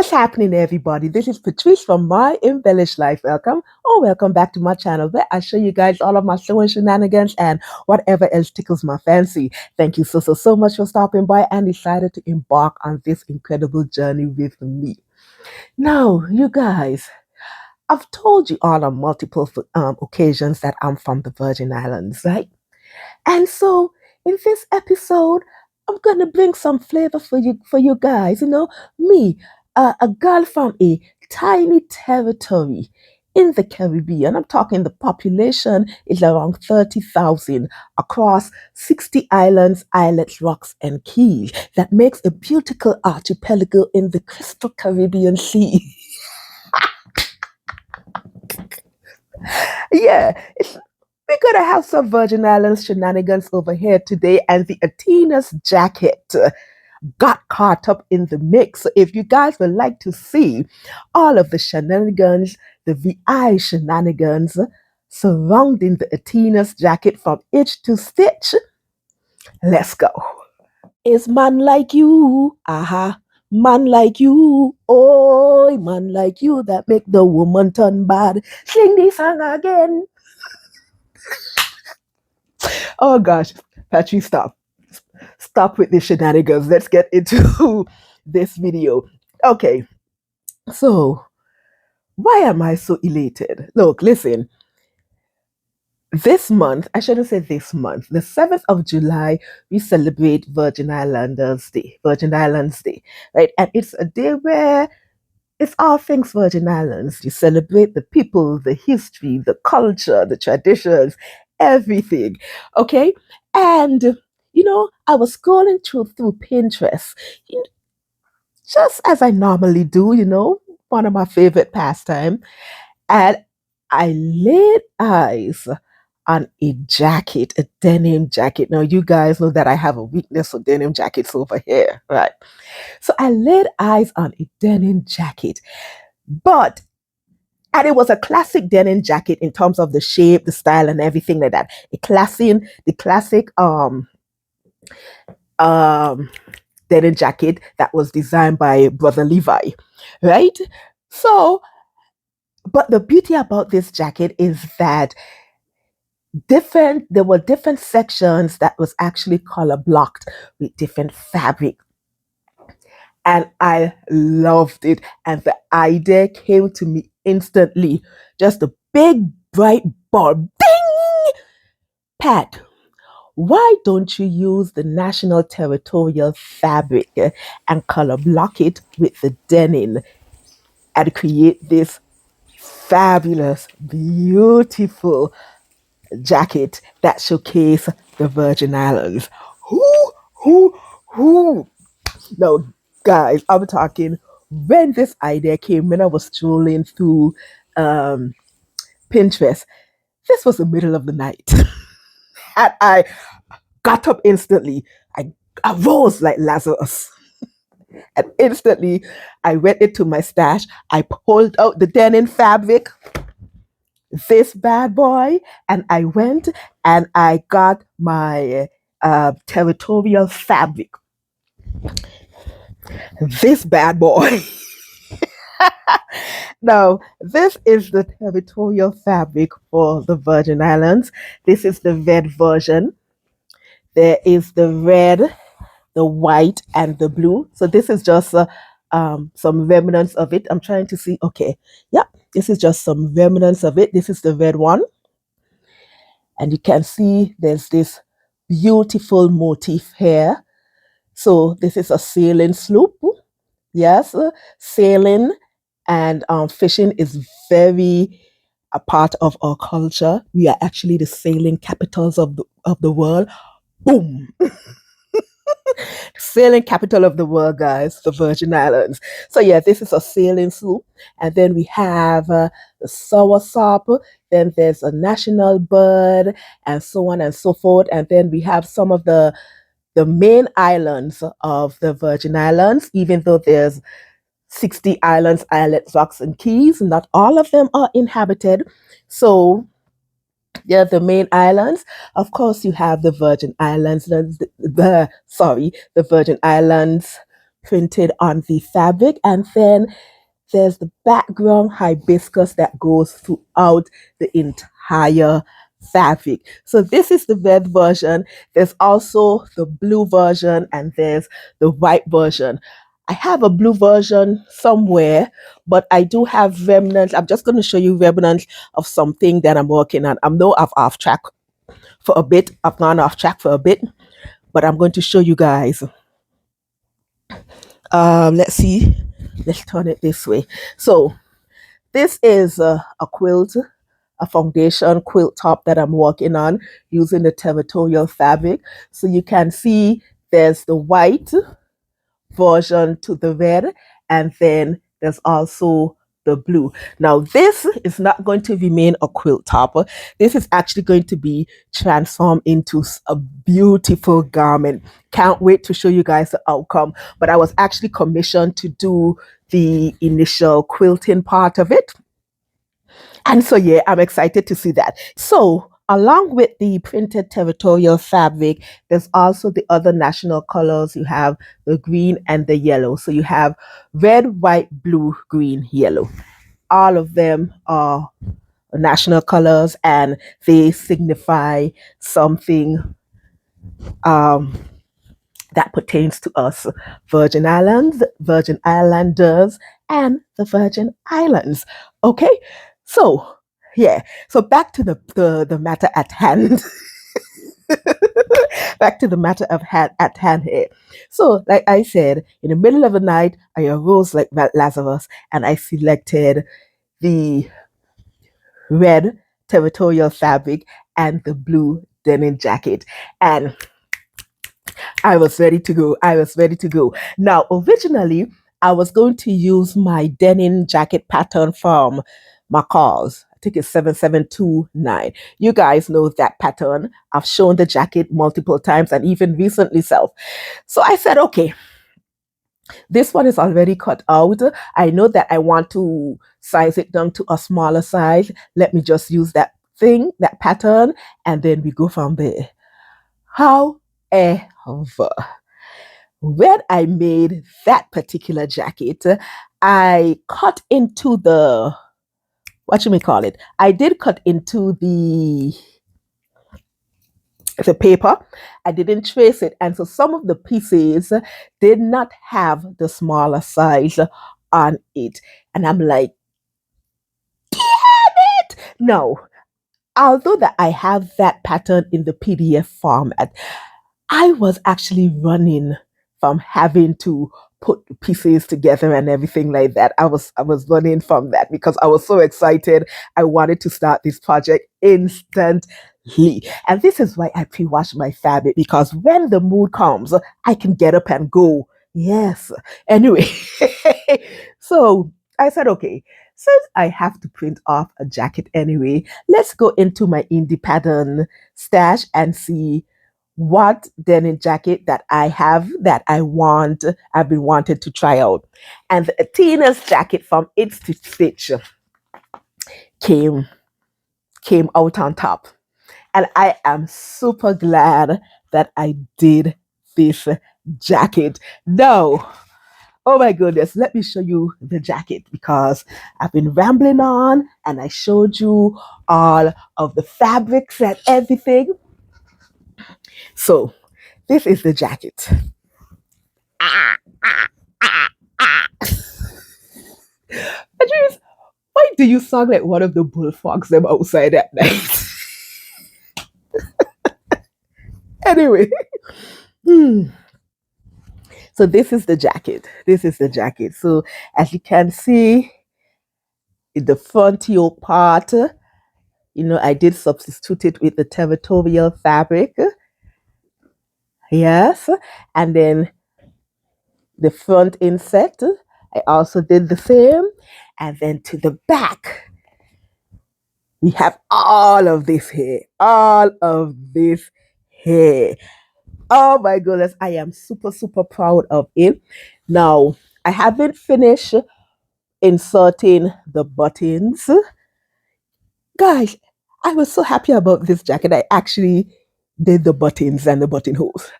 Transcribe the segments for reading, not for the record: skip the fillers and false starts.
What's happening, everybody? This is Patrice from My Embellished Life. Welcome back to my channel where I show you guys all of my sewing shenanigans and whatever else tickles my fancy. Thank you so much for stopping by and decided to embark on this incredible journey with me. Now, you guys, I've told you all on multiple occasions that I'm from the Virgin Islands, right? And so in this episode, I'm gonna bring some flavor for you guys. Me, a girl from a tiny territory in the Caribbean. I'm talking the population is around 30,000 across 60 islands, islets, rocks, and keys. That makes a beautiful archipelago in the crystal Caribbean Sea. Yeah, we're gonna have some Virgin Islands shenanigans over here today, and the Atenas Jacket got caught up in the mix. So if you guys would like to see all of the shenanigans, the VI shenanigans surrounding the Atenas Jacket from itch to stitch, let's go. Is man like you, man like you, oh, man like you that make the woman turn bad. Sing this song again. Oh gosh, Patrick, stop. Stop with the shenanigans. Let's get into this video. Okay, so why am I so elated? Look, listen. This month, I shouldn't say this month, the 7th of July, we celebrate Virgin Islands Day, right? And it's a day where it's all things Virgin Islands. You celebrate the people, the history, the culture, the traditions, everything. Okay? And I was scrolling through Pinterest, you know, just as I normally do, one of my favorite pastime. And I laid eyes on a jacket, a denim jacket. Now, you guys know that I have a weakness for denim jackets over here, right? So I laid eyes on a denim jacket, and it was a classic denim jacket in terms of the shape, the style, and everything like that. The classic um denim jacket that was designed by Brother Levi, right? So, but the beauty about this jacket is that there were different sections that was actually color blocked with different fabric, and I loved it. And the idea came to me instantly. Just a big bright bulb. Ding! Pat, why don't you use the national territorial fabric and color block it with the denim and create this fabulous, beautiful jacket that showcase the Virgin Islands? Who, who? No, guys, I'm talking when this idea came, when I was strolling through um, Pinterest, this was the middle of the night. And I got up instantly. I rose like Lazarus. And instantly, I went into my stash. I pulled out the denim fabric, this bad boy, and I went and I got my territorial fabric, this bad boy. Now, this is the territorial fabric for the Virgin Islands. This is the red version. There is the red, the white, and the blue. So this is just some remnants of it. I'm trying to see. Okay, yeah, this is just some remnants of it. This is the red one. And you can see there's this beautiful motif here. So this is a sailing sloop. Yes, sailing and fishing is very a part of our culture. We are actually the sailing capitals of the world. Boom. Sailing capital of the world, guys, the Virgin Islands. So yeah, this is a sailing sloop, and then we have the soursop. Then there's a national bird, and so on and so forth. And then we have some of the main islands of the Virgin Islands. Even though there's 60 islands, islets, rocks, and keys, not all of them are inhabited. So yeah, the main islands. Of course, you have the Virgin Islands. The Virgin Islands, printed on the fabric, and then there's the background hibiscus that goes throughout the entire fabric. So this is the red version. There's also the blue version, and there's the white version. I have a blue version somewhere, but I do have remnants. I'm just going to show you remnants of something that I'm working on. I know I've off track for a bit. I've gone off track for a bit, but I'm going to show you guys. Let's see. Let's turn it this way. So this is a quilt, a foundation quilt top that I'm working on using the territorial fabric. So you can see there's the white version to the red, and then there's also the blue. Now this is not going to remain a quilt top. This is actually going to be transformed into a beautiful garment. Can't wait to show you guys the outcome. But I was actually commissioned to do the initial quilting part of it. And so, yeah, I'm excited to see that. So, along with the printed territorial fabric, there's also the other national colors. You have the green and the yellow. So, you have red, white, blue, green, yellow. All of them are national colors, and they signify something that pertains to us, Virgin Islands, Virgin Islanders, and the Virgin Islands. Okay, so yeah, so back to the matter at hand. Back to the matter of at hand here. So, like I said, in the middle of the night, I arose like Lazarus, and I selected the red territorial fabric and the blue denim jacket, and I was ready to go. I was ready to go. Now, originally, I was going to use my denim jacket pattern from McCall's. I think it's 7729. You guys know that pattern. I've shown the jacket multiple times and even recently self. So I said, okay, this one is already cut out. I know that I want to size it down to a smaller size. Let me just use that thing, that pattern, and then we go from there. However, when I made that particular jacket, I cut into the, what you may call it, I did cut into the paper. I didn't trace it, and so some of the pieces did not have the smaller size on it, and I'm like, damn it. No, although that I have that pattern in the PDF format, I was actually running from having to put pieces together and everything like that. I was running from that because I was so excited. I wanted to start this project instantly. And this is why I pre-wash my fabric, because when the mood comes, I can get up and go. Yes. Anyway, so I said, okay, since I have to print off a jacket anyway, let's go into my indie pattern stash and see what denim jacket that I have that I've been wanted to try out. And the Atenas jacket from It's to Stitch came out on top. And I am super glad that I did this jacket. Now, oh my goodness, let me show you the jacket, because I've been rambling on and I showed you all of the fabrics and everything. So this is the jacket. Patrice, why do you sound like one of the bullfrogs them outside at night? Anyway, so this is the jacket. This is the jacket. So as you can see, in the front yoke part, I did substitute it with the territorial fabric. Yes, and then the front inset, I also did the same. And then to the back, we have all of this here. All of this here. Oh my goodness, I am super, super proud of it. Now, I haven't finished inserting the buttons. Guys, I was so happy about this jacket. I actually did the buttons and the buttonholes.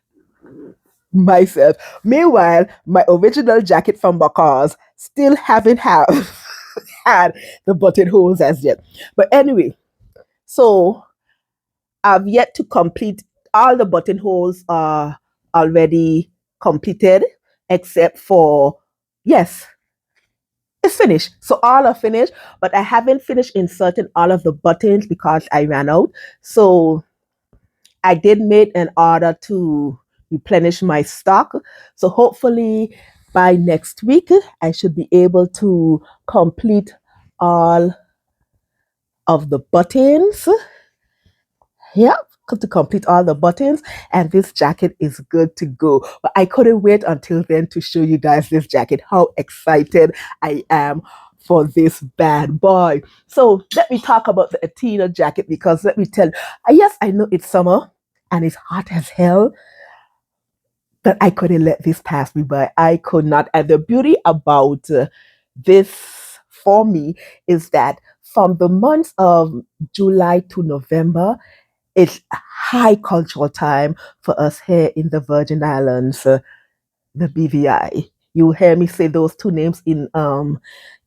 myself. Meanwhile, my original jacket from Bacars still haven't have had the buttonholes as yet. But anyway, so I've yet to complete all the buttonholes are already completed except for yes, it's finished. So all are finished, but I haven't finished inserting all of the buttons because I ran out. So I did make an order to replenish my stock. So hopefully by next week I should be able to complete all of the buttons. Yeah, to complete all the buttons, and this jacket is good to go. But I couldn't wait until then to show you guys this jacket. How excited I am for this bad boy. So let me talk about the Atenas jacket because let me tell you, yes, I know it's summer and it's hot as hell, but I couldn't let this pass me by. I could not. And the beauty about this for me is that from the months of July to November, it's high cultural time for us here in the Virgin Islands, the BVI. You hear me say those two names in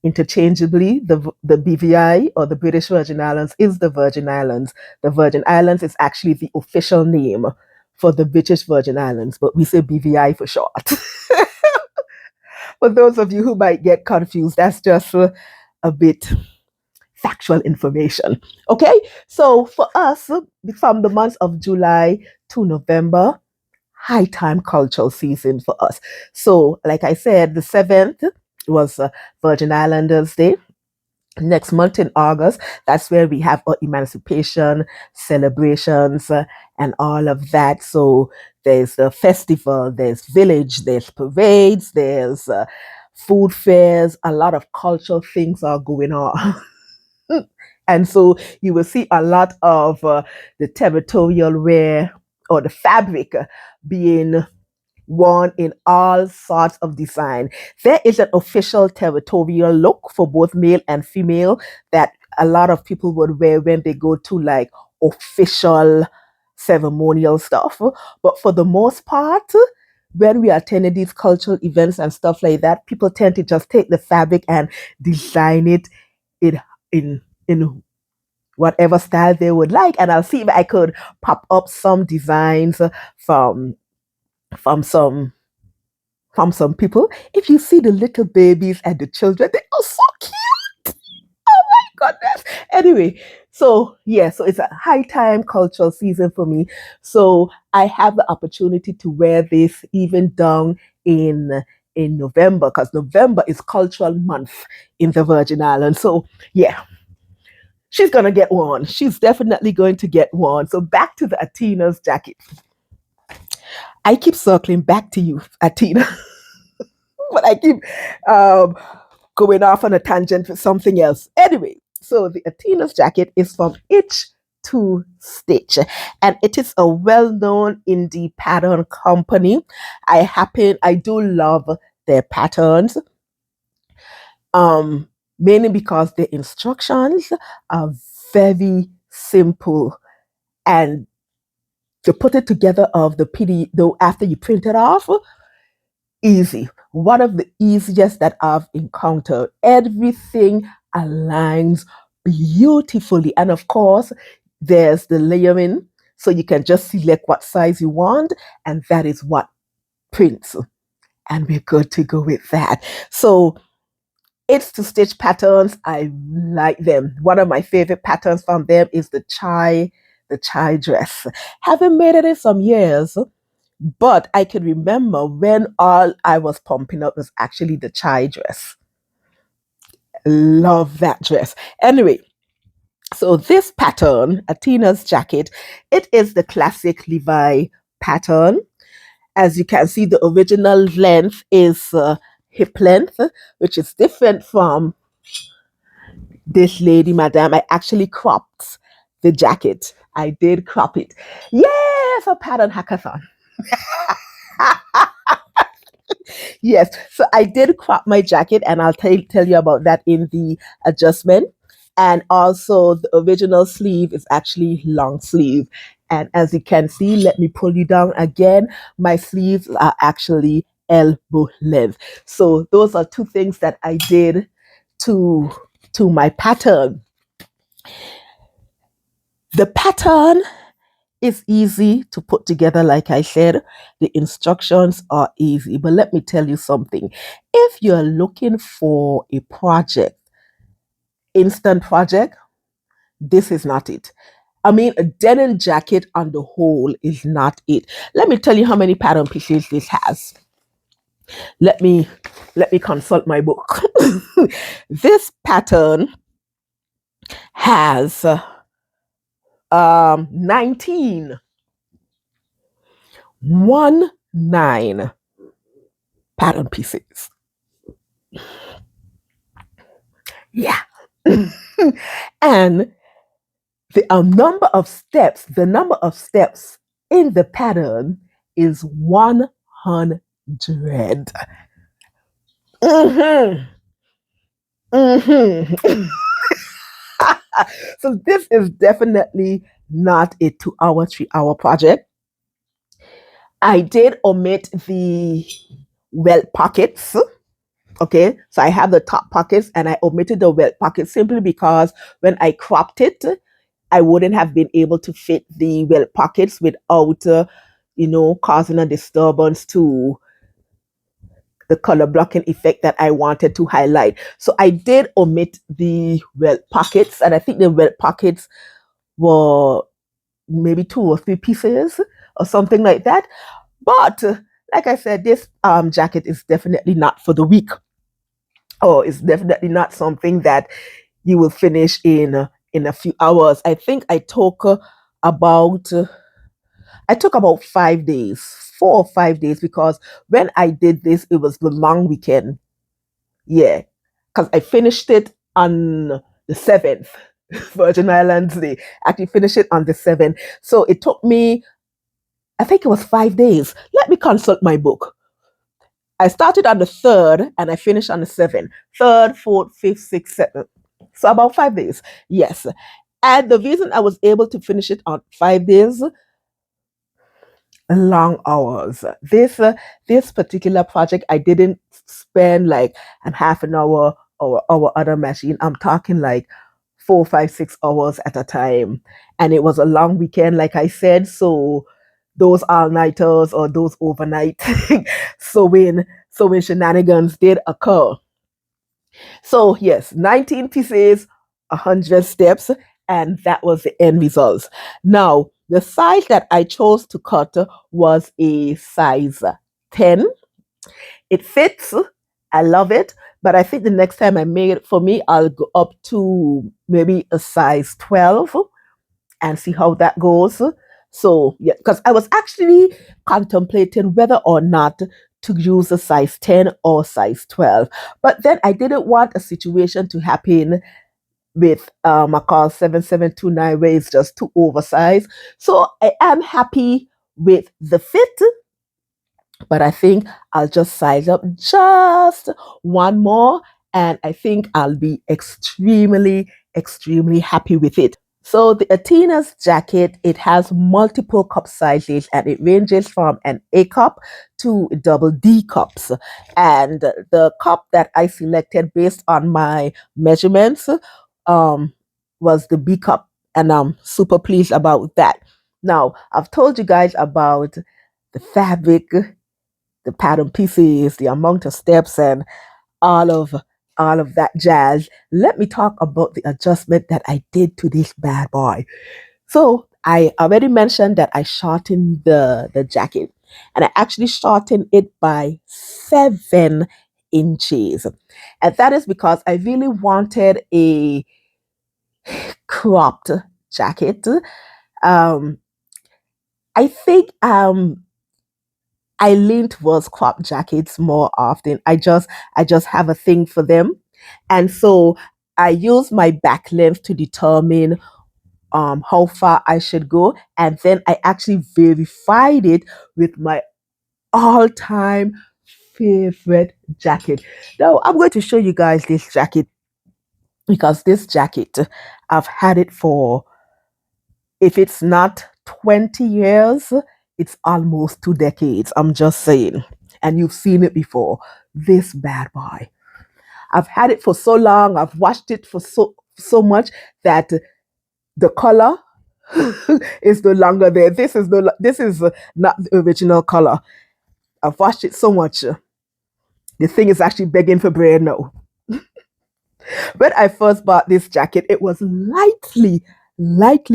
interchangeably. The BVI or the British Virgin Islands is the Virgin Islands. The Virgin Islands is actually the official name for the British Virgin Islands, but we say BVI for short. For those of you who might get confused, that's just a bit factual information. Okay, so for us, from the months of July to November, high time cultural season for us. So, like I said, the 7th was Virgin Islanders Day. Next month in August, that's where we have our emancipation celebrations and all of that. So there's the festival, there's village, there's parades, there's food fairs, a lot of cultural things are going on. And so you will see a lot of the territorial wear or the fabric being worn in all sorts of design. There is an official territorial look for both male and female that a lot of people would wear when they go to like official ceremonial stuff. But for the most part, when we attend these cultural events and stuff like that, people tend to just take the fabric and design it in in whatever style they would like. And I'll see if I could pop up some designs from from some from some people. If you see the little babies and the children, they are so cute. Oh my goodness. Anyway, so yeah, so it's a high time cultural season for me. So I have the opportunity to wear this even down in November because November is cultural month in the Virgin Islands. So yeah, she's gonna get one. She's definitely going to get one. So back to the Atenas jacket. I keep circling back to you, Athena, but I keep um, going off on a tangent for something else. Anyway, so the Atenas jacket is from Itch to Stitch, and it is a well-known indie pattern company. I do love their patterns, mainly because the instructions are very simple and to put it together of the PD though after you print it off, easy. One of the easiest that I've encountered. Everything aligns beautifully. And of course, there's the layering. So you can just select what size you want, and that is what prints. And we're good to go with that. So it's to stitch patterns. I like them. One of my favorite patterns from them is the chai dress. Haven't made it in some years, but I can remember when all I was pumping up was actually the chai dress. Love that dress. Anyway, so this pattern, Atena's jacket, it is the classic Levi pattern. As you can see, the original length is hip length, which is different from this lady, madam. I actually cropped the jacket. I did crop it. Yes, a pattern hackathon. Yes, so I did crop my jacket, and I'll tell you about that in the adjustment. And also, the original sleeve is actually long sleeve, And as you can see, let me pull you down again. My sleeves are actually elbow length. So those are two things that I did to my pattern. The pattern is easy to put together. Like I said, the instructions are easy. But let me tell you something. If you're looking for a project, instant project, this is not it. I mean, a denim jacket on the whole is not it. Let me tell you how many pattern pieces this has. Let me consult my book. This pattern has 19 9 pattern pieces. Yeah. And the number of steps in the pattern is 100. Mm-hmm. Mm-hmm. So this is definitely not a 2-hour, 3-hour project. I did omit the welt pockets. Okay, so I have the top pockets and I omitted the welt pockets simply because when I cropped it, I wouldn't have been able to fit the welt pockets without, causing a disturbance to the color blocking effect that I wanted to highlight. So I did omit the welt pockets, and I think the welt pockets were maybe 2 or 3 pieces or something like that. But like I said, this jacket is definitely not for the week. Oh, it's definitely not something that you will finish in a few hours. I think about I took about 5 days, 4 or 5 days, because when I did this, it was the long weekend. Yeah, because I finished it on the 7th, Virgin Islands Day. Actually, finished it on the 7th. So it took me, I think it was 5 days. Let me consult my book. I started on the 3rd and I finished on the 7th. 3rd, 4th, 5th, 6th, 7th. So about 5 days. Yes. And the reason I was able to finish it on 5 days, long hours. This particular project, I didn't spend like an half an hour or our other machine. I'm talking like 4, 5, 6 hours at a time. And it was a long weekend, like I said. So those all-nighters or those overnight sewing shenanigans did occur. So yes, 19 pieces, 100 steps, and that was the end result. Now, the size that I chose to cut was a size 10. It fits. I love it. But I think the next time I make it for me, I'll go up to maybe a size 12 and see how that goes. So, yeah, because I was actually contemplating whether or not to use a size 10 or size 12. But then I didn't want a situation to happen with a call 7729 where it's just too oversized. So I am happy with the fit, but I think I'll just size up just one more, and I think I'll be extremely, extremely happy with it. So the Atenas jacket, it has multiple cup sizes and it ranges from an A cup to double D cups. And the cup that I selected based on my measurements um, was the B cup. And I'm super pleased about that. Now, I've told you guys about the fabric, the pattern pieces, the amount of steps, and all of that jazz. Let me talk about the adjustment that I did to this bad boy. So I already mentioned that I shortened the jacket, and I actually shortened it by 7 inches. And that is because I really wanted a cropped jacket. Um, I think I lean towards crop jackets more often. I just have a thing for them. And so I use my back length to determine how far I should go. And then I actually verified it with my all-time favorite jacket. Now I'm going to show you guys this jacket, because this jacket, I've had it for, if it's not 20 years, it's almost 2 decades. I'm just saying. And you've seen it before. This bad boy. I've had it for so long. I've washed it for so much that the color is no longer there. This is not the original color. I've washed it so much. The thing is actually begging for bread now. When I first bought this jacket, it was lightly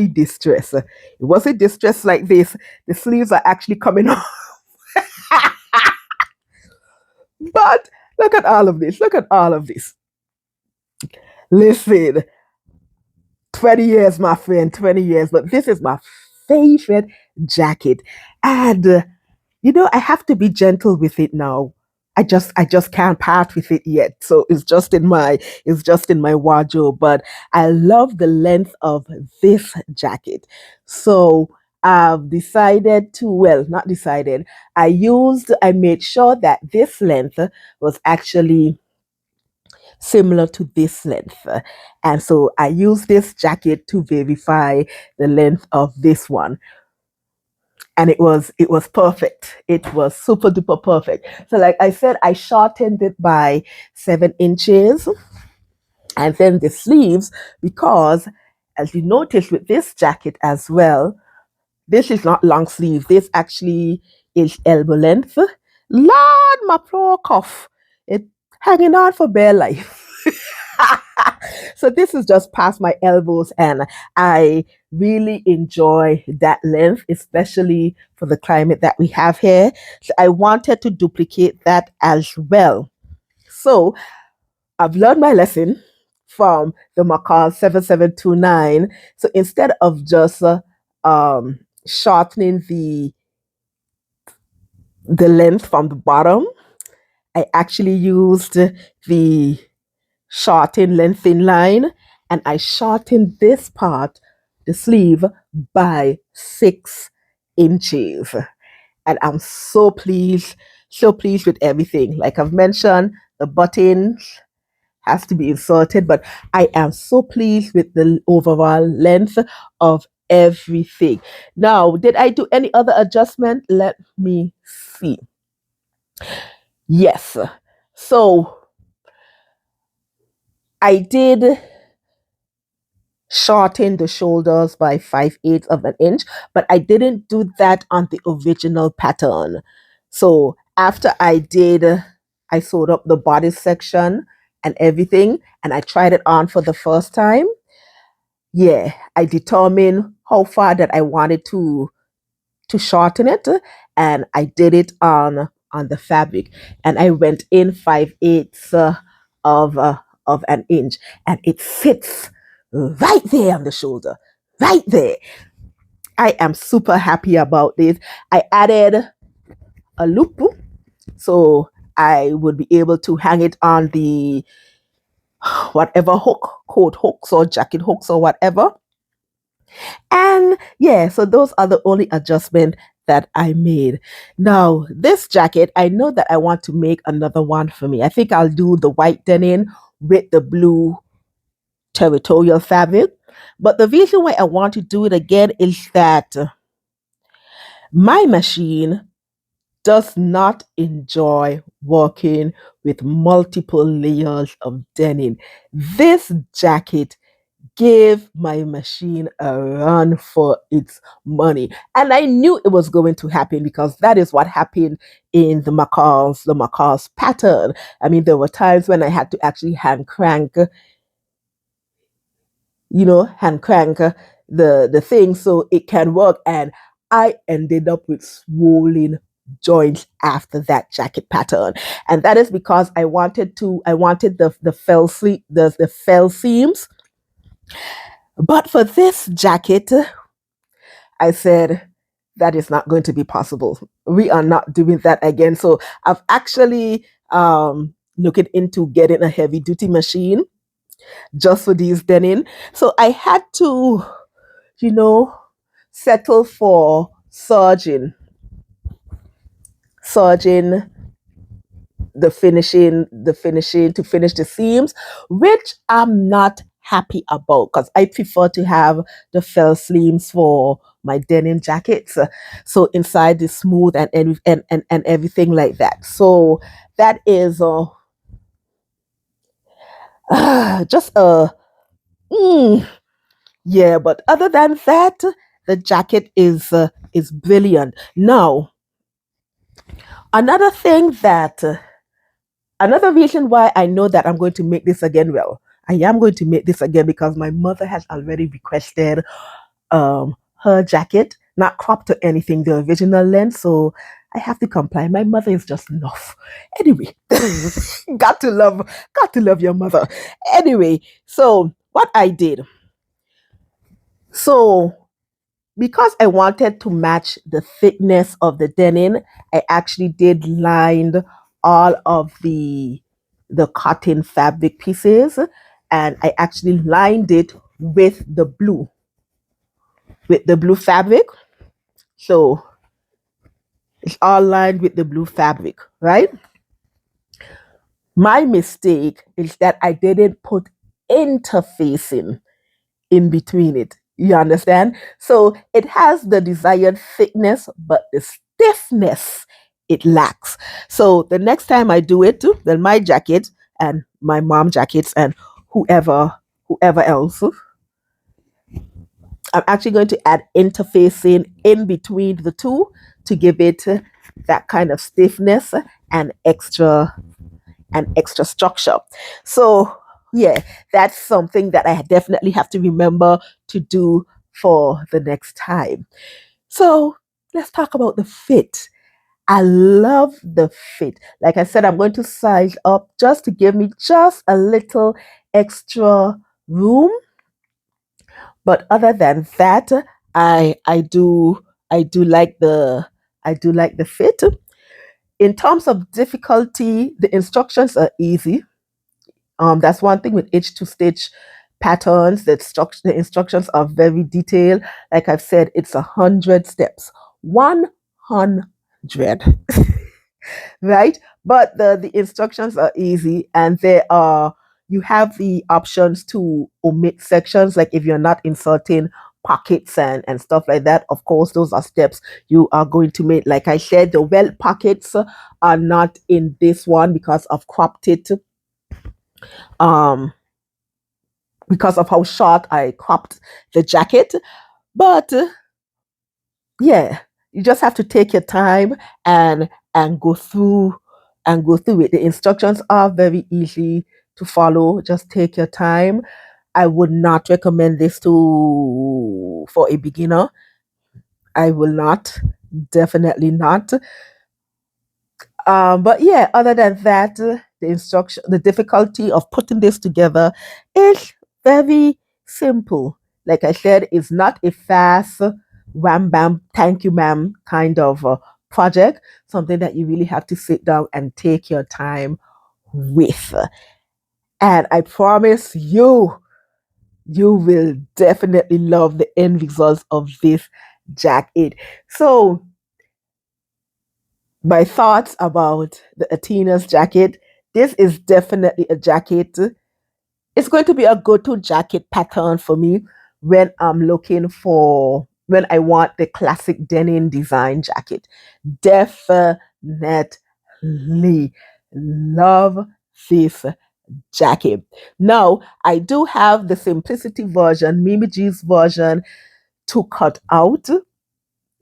distressed. It wasn't distressed like this. The sleeves are actually coming off. But look at all of this. Look at all of this. Listen, 20 years, my friend, 20 years. But this is my favorite jacket. And I have to be gentle with it now. I just can't part with it yet. So it's just in my wardrobe. But I love the length of this jacket. So I've decided to, well, not decided. I made sure that this length was actually similar to this length. And so I used this jacket to verify the length of this one. And it was perfect. It was super duper perfect. So like I said, I shortened it by 7 inches. And then the sleeves, because as you notice with this jacket as well, this is not long sleeve. This actually is elbow length. Lord, my poor cuff. It hanging on for bare life. So this is just past my elbows, and I really enjoy that length, especially for the climate that we have here. So I wanted to duplicate that as well. So I've learned my lesson from the Macaw 7729. So instead of just shortening the length from the bottom, I actually used the shorten length thin line, and I shortened this part, the sleeve, by 6 inches. And I'm so pleased with everything. Like I've mentioned, the buttons has to be inserted, but I am so pleased with the overall length of everything. Now, did I do any other adjustment? Let me see. Yes. So I did shorten the shoulders by 5/8 of an inch, but I didn't do that on the original pattern. So after I sewed up the body section and everything, and I tried it on for the first time. Yeah, I determined how far that I wanted to shorten it, and I did it on the fabric, and I went in 5/8 of of an inch, and it fits right there on the shoulder, right there. I am super happy about this. I added a loop so I would be able to hang it on the whatever hook, coat hooks or jacket hooks or whatever. And yeah, so those are the only adjustment that I made. Now, this jacket, I know that I want to make another one for me. I think I'll do the white denim with the blue territorial fabric. But the reason why I want to do it again is that my machine does not enjoy working with multiple layers of denim. This jacket gave my machine a run for its money. And I knew it was going to happen because that is what happened in the macaw's pattern. I mean, there were times when I had to actually hand crank the thing so it can work. And I ended up with swollen joints after that jacket pattern, and that is because I wanted the fell seams. But for this jacket, I said that is not going to be possible. We are not doing that again. So I've actually looking into getting a heavy duty machine just for these denim. So I had to, you know, settle for serging the finishing to finish the seams, which I'm not happy about, because I prefer to have the fell sleeves for my denim jackets. So inside is smooth and everything like that. So that is just a mm, yeah. But other than that, the jacket is brilliant. Now, another thing that another reason why I know that I'm going to make this again. Well, I am going to make this again because my mother has already requested her jacket, not cropped or anything, the original length. So I have to comply. My mother is just enough. Anyway, got to love your mother. Anyway, so what I did, so because I wanted to match the thickness of the denim, I actually did lined all of the cotton fabric pieces, and I actually lined it with the blue fabric. So it's all lined with the blue fabric, right? My mistake is that I didn't put interfacing in between it. You understand? So it has the desired thickness, but the stiffness it lacks. So the next time I do it, then my jacket and my mom jackets and whoever else, I'm actually going to add interfacing in between the two to give it that kind of stiffness and extra structure. So yeah, that's something that I definitely have to remember to do for the next time. So let's talk about the fit. I love the fit. Like I said, I'm going to size up just to give me just a little extra room. But other than that, I do like the fit. In terms of difficulty, the instructions are easy. That's one thing with H2 stitch patterns. The instructions are very detailed. Like I've said, it's 100 steps. 100, right? But the instructions are easy, and you have the options to omit sections, like if you're not inserting pockets and stuff like that. Of course, those are steps you are going to make. Like I said, the welt pockets are not in this one um because of how short I cropped the jacket. But yeah, you just have to take your time and go through it. The instructions are very easy to follow. Just take your time. I would not recommend this to for a beginner. I will not, definitely not. But yeah, other than that, the difficulty of putting this together is very simple. Like I said, it's not a fast, wham bam, thank you, ma'am kind of project. Something that you really have to sit down and take your time with. And I promise you, you will definitely love the end results of this jacket. So, my thoughts about the Atenas jacket. This is definitely a jacket. It's going to be a go-to jacket pattern for me when I want the classic denim design jacket. Definitely love this jacket. Now, I do have the simplicity version, Mimi G's version, to cut out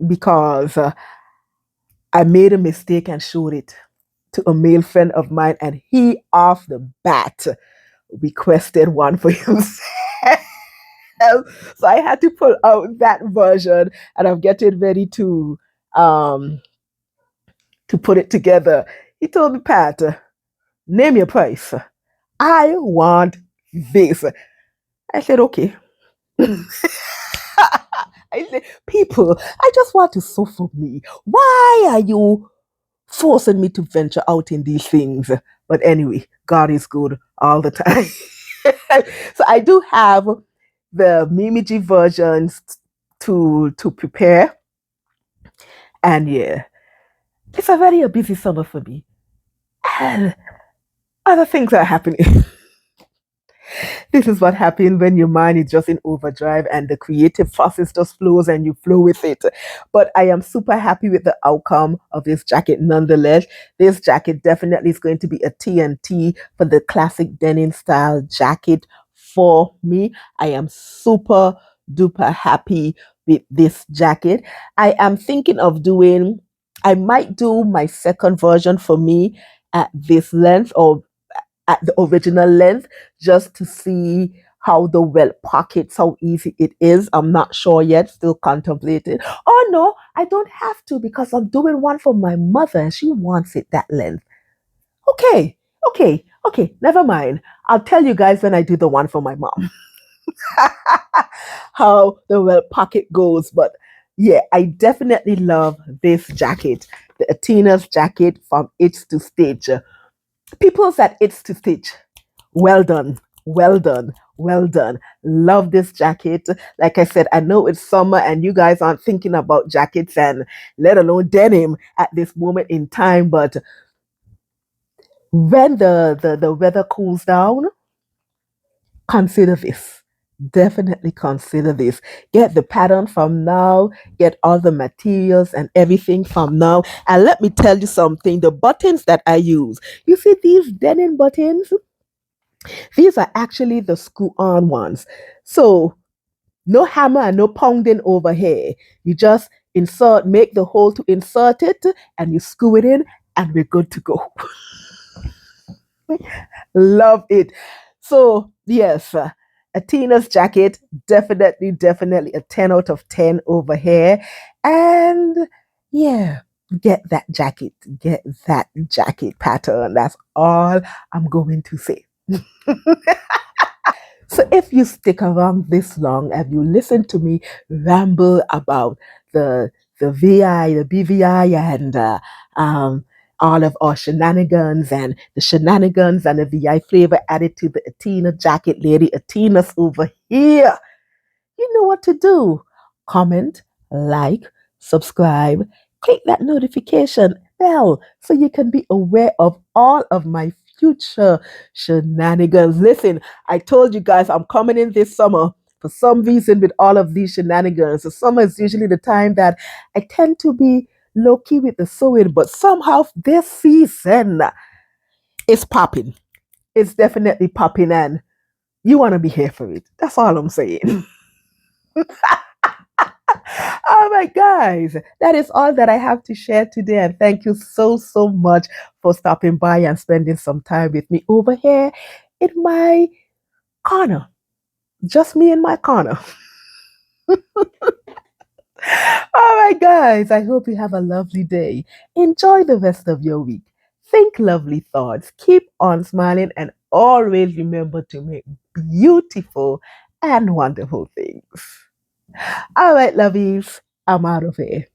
because I made a mistake and showed it to a male friend of mine, and he off the bat requested one for himself. So I had to pull out that version, and I'm getting ready um to put it together. He told me, Pat, name your price. I want this. I said, okay. I said, people, I just want to sew for me. Why are you forcing me to venture out in these things? But anyway, God is good all the time. So I do have the Mimiji versions to prepare. And yeah, it's a very busy summer for me. And other things are happening. This is what happens when your mind is just in overdrive and the creative process just flows and you flow with it. But I am super happy with the outcome of this jacket nonetheless. This jacket definitely is going to be a TNT for the classic denim style jacket for me. I am super duper happy with this jacket. I am thinking of doing, I might do my second version for me at this length or at the original length just to see how the welt pockets, how easy it is. I'm not sure yet, still contemplating. Oh no, I don't have to because I'm doing one for my mother and she wants it that length. Okay, okay, never mind. I'll tell you guys when I do the one for my mom how the welt pocket goes. But yeah, I definitely love this jacket, the Atenas jacket from It's to Stitch. People's at It's to Stitch. Well done. Well done. Well done. Love this jacket. Like I said, I know it's summer and you guys aren't thinking about jackets and let alone denim at this moment in time. But when the weather cools down, consider this. Definitely consider this. Get the pattern from now, get all the materials and everything from now. And let me tell you something, the buttons that I use, you see these denim buttons? These are actually the screw on ones. So no hammer and no pounding over here. You just insert, make the hole to insert it, and you screw it in, and we're good to go. Love it. So, yes, Atena's jacket, definitely a 10 out of 10 over here. And yeah, get that jacket pattern. That's all I'm going to say. So if you stick around this long and you listen to me ramble about the VI, the BVI, and all of our shenanigans and the shenanigans and the VI flavor added to the Athena jacket, Lady Athena's over here, you know what to do. Comment, like, subscribe, click that notification bell so you can be aware of all of my future shenanigans. Listen, I told you guys I'm coming in this summer for some reason with all of these shenanigans. The summer is usually the time that I tend to be low key with the sewing, but somehow this season is popping. It's definitely popping, and you want to be here for it. That's all I'm saying. All right, guys, that is all that I have to share today. And thank you so much for stopping by and spending some time with me over here in my corner. Just me in my corner. All right, guys, I hope you have a lovely day. Enjoy the rest of your week. Think lovely thoughts. Keep on smiling and always remember to make beautiful and wonderful things. All right, lovies, I'm out of here.